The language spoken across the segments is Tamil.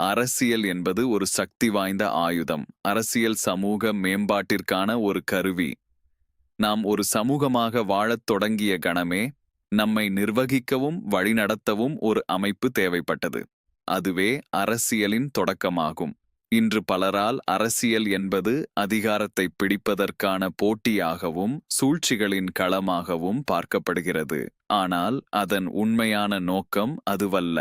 அரசியல் என்பது ஒரு சக்தி வாய்ந்த ஆயுதம். அரசியல் சமூக மேம்பாட்டிற்கான ஒரு கருவி. நாம் ஒரு சமூகமாக வாழத் தொடங்கிய கணமே, நம்மை நிர்வகிக்கவும் வழிநடத்தவும் ஒரு அமைப்பு தேவைப்பட்டது. அதுவே அரசியலின் தொடக்கமாகும். இன்று பலரால் அரசியல் என்பது அதிகாரத்தை பிடிப்பதற்கான போட்டியாகவும் சூழ்ச்சிகளின் களமாகவும் பார்க்கப்படுகிறது. ஆனால் அதன் உண்மையான நோக்கம் அதுவல்ல.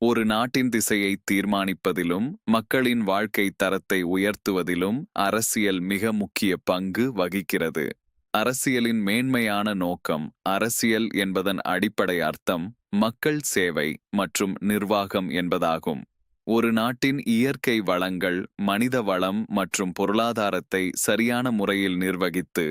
ஒரு நாட்டின் திசையை தீர்மானிப்பதிலும் மக்களின் வாழ்க்கை தரத்தை உயர்த்துவதிலும் அரசியல் மிக முக்கிய பங்கு வகிக்கிறது. அரசியலின் மேன்மையான நோக்கம். அரசியல் என்பதன் அடிப்படை அர்த்தம் மக்கள் சேவை மற்றும் நிர்வாகம் என்பதாகும். ஒரு நாட்டின் இயற்கை வளங்கள், மனித வளம் மற்றும் பொருளாதாரத்தை சரியான முறையில் நிர்வகித்து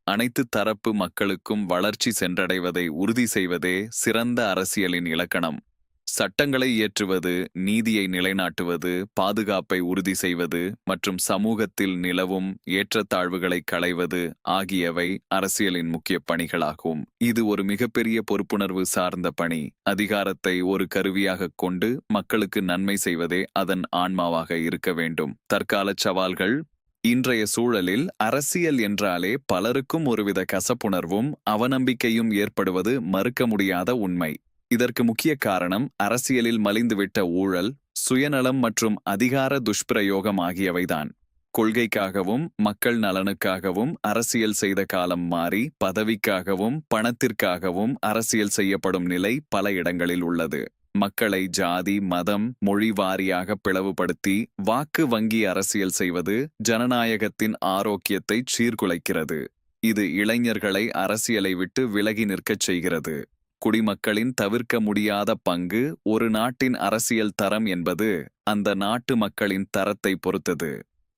அனைத்து தரப்பு மக்களுக்கும் வளர்ச்சி சென்றடைவதை உறுதி செய்வதே சிறந்த அரசியலின் இலக்கணம். சட்டங்களை இயற்றுவது, நீதியை நிலைநாட்டுவது, பாதுகாப்பை உறுதி செய்வது மற்றும் சமூகத்தில் நிலவும் ஏற்றத்தாழ்வுகளை களைவது ஆகியவை அரசியலின் முக்கிய பணிகளாகும். இது ஒரு மிகப்பெரிய பொறுப்புணர்வு சார்ந்த பணி. அதிகாரத்தை ஒரு கருவியாகக் கொண்டு மக்களுக்கு நன்மை செய்வதே அதன் ஆன்மாவாக இருக்க வேண்டும். தற்கால சவால்கள். இன்றைய சூழலில் அரசியல் என்றாலே பலருக்கும் ஒருவித கசப்புணர்வும் அவநம்பிக்கையும் ஏற்படுவது மறுக்க முடியாத உண்மை. இதற்கு முக்கிய காரணம் அரசியலில் மலிந்துவிட்ட ஊழல், சுயநலம் மற்றும் அதிகார துஷ்பிரயோகம் ஆகியவைதான். கொள்கைக்காகவும் மக்கள் நலனுக்காகவும் அரசியல் செய்த காலம் மாறி பதவிக்காகவும் பணத்திற்காகவும் அரசியல் செய்யப்படும் நிலை பல இடங்களில் உள்ளது. மக்களை ஜாதி, மதம், மொழி வாரியாக பிளவுபடுத்தி வாக்கு வங்கி அரசியல் செய்வது ஜனநாயகத்தின் ஆரோக்கியத்தை சீர்குலைக்கிறது. இது இளைஞர்களை அரசியலை விட்டு விலகி நிற்கச் செய்கிறது. குடிமக்களின் தவிர்க்க முடியாத பங்கு. ஒரு நாட்டின் அரசியல் தரம் என்பது அந்த நாட்டு மக்களின் தரத்தை பொறுத்தது.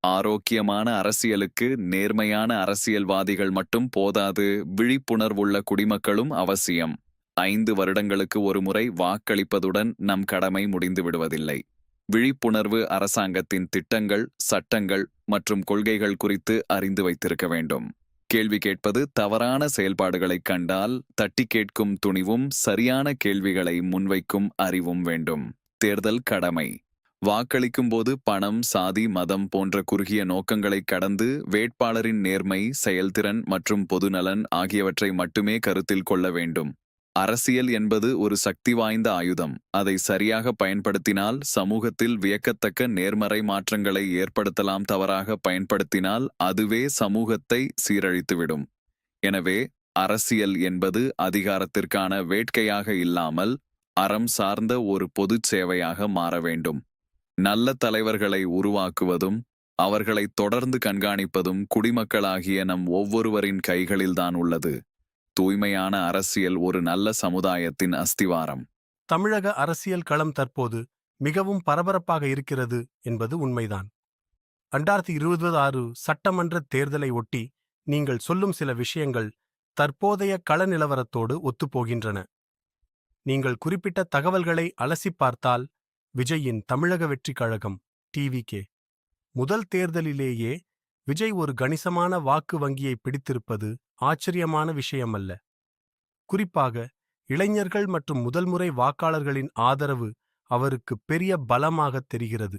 ஆரோக்கியமான அரசியலுக்கு நேர்மையான அரசியல்வாதிகள் மட்டும் போதாது, விழிப்புணர்வுள்ள குடிமக்களும் அவசியம். 5 வருடங்களுக்கு ஒருமுறை வாக்களிப்பதுடன் நம் கடமை முடிந்து விடுவதில்லை. விழிப்புணர்வு. அரசாங்கத்தின் திட்டங்கள், சட்டங்கள் மற்றும் கொள்கைகள் குறித்து அறிந்து வைத்திருக்க வேண்டும். கேள்வி கேட்பது. தவறான செயல்பாடுகளைக் கண்டால் தட்டி கேட்கும் துணிவும் சரியான கேள்விகளை முன்வைக்கும் அறிவும் வேண்டும். தேர்தல் கடமை. வாக்களிக்கும் போது பணம், சாதி, மதம் போன்ற குறுகிய நோக்கங்களை கடந்து வேட்பாளரின் நேர்மை, செயல்திறன் மற்றும் பொதுநலன் ஆகியவற்றை மட்டுமே கருத்தில் கொள்ள வேண்டும். அரசியல் என்பது ஒரு சக்தி வாய்ந்த ஆயுதம். அதை சரியாக பயன்படுத்தினால் சமூகத்தில் வியக்கத்தக்க நேர்மறை மாற்றங்களை ஏற்படுத்தலாம். தவறாக பயன்படுத்தினால் அதுவே சமூகத்தை சீரழித்துவிடும். எனவே அரசியல் என்பது அதிகாரத்திற்கான வேட்கையாக இல்லாமல் அறம் சார்ந்த ஒரு பொதுச் சேவையாக மாற வேண்டும். நல்ல தலைவர்களை உருவாக்குவதும் அவர்களை தொடர்ந்து கண்காணிப்பதும் குடிமக்களாகிய நம் ஒவ்வொருவரின் கைகளில்தான் உள்ளது. தூய்மையான அரசியல் ஒரு நல்ல சமுதாயத்தின் அஸ்திவாரம். தமிழக அரசியல் களம் தற்போது மிகவும் பரபரப்பாக இருக்கிறது என்பது உண்மைதான். 2026 சட்டமன்ற தேர்தலை ஒட்டி நீங்கள் சொல்லும் சில விஷயங்கள் தற்போதைய கள நிலவரத்தோடு ஒத்துப்போகின்றன. நீங்கள் குறிப்பிட்ட தகவல்களை அலசிப் பார்த்தால் விஜயின் தமிழக வெற்றிக் கழகம் டிவிகே முதல் தேர்தலிலேயே விஜய் ஒரு கணிசமான வாக்கு வங்கியை பிடித்திருப்பது ஆச்சரியமான விஷயமல்ல. குறிப்பாக இளைஞர்கள் மற்றும் முதல்முறை வாக்காளர்களின் ஆதரவு அவருக்கு பெரிய பலமாகத் தெரிகிறது.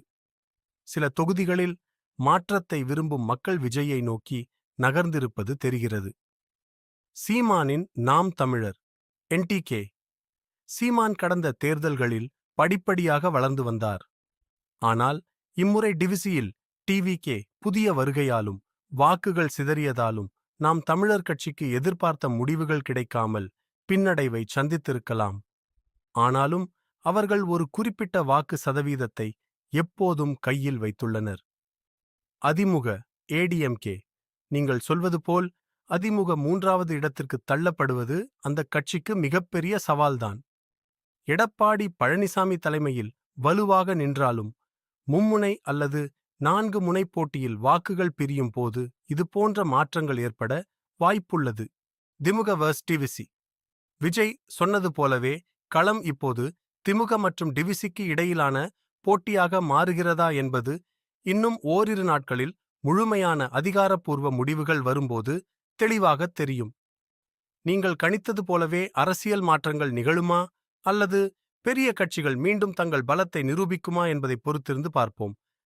சில தொகுதிகளில் மாற்றத்தை விரும்பும் மக்கள் விஜயை நோக்கி நகர்ந்திருப்பது தெரிகிறது. சீமானின் நாம் தமிழர் என்டிகே. சீமான் கடந்த தேர்தல்களில் படிப்படியாக வளர்ந்து வந்தார். ஆனால் இம்முறை டிவிசியில் டிவிகே புதிய வருகையாலும் வாக்குகள் சிதறியதாலும் நாம் தமிழர் கட்சிக்கு எதிர்பார்த்த முடிவுகள் கிடைக்காமல் பின்னடைவை சந்தித்திருக்கலாம். ஆனாலும் அவர்கள் ஒரு குறிப்பிட்ட வாக்கு சதவீதத்தை எப்போதும் கையில் வைத்துள்ளனர். அதிமுக ஏடிஎம்கே. நீங்கள் சொல்வது போல் அதிமுக 3வது இடத்திற்கு தள்ளப்படுவது அந்த கட்சிக்கு மிகப்பெரிய சவால்தான். எடப்பாடி பழனிசாமி தலைமையில் வலுவாக நின்றாலும் மும்முனை அல்லது 4 முனை போட்டியில் வாக்குகள் பிரியும் போது இதுபோன்ற மாற்றங்கள் ஏற்பட வாய்ப்புள்ளது. திமுக vs டிவிசி. விஜய் சொன்னது போலவே களம் இப்போது திமுக மற்றும் டிவிசிக்கு இடையிலான போட்டியாக மாறுகிறதா என்பது இன்னும் ஓரிரு நாட்களில் முழுமையான அதிகாரப்பூர்வ முடிவுகள் வரும்போது தெளிவாகத் தெரியும். நீங்கள் கணித்தது போலவே அரசியல் மாற்றங்கள் நிகழுமா அல்லது பெரிய கட்சிகள் மீண்டும் தங்கள் பலத்தை நிரூபிக்குமா என்பதை பொறுத்திருந்து பார்ப்போம்.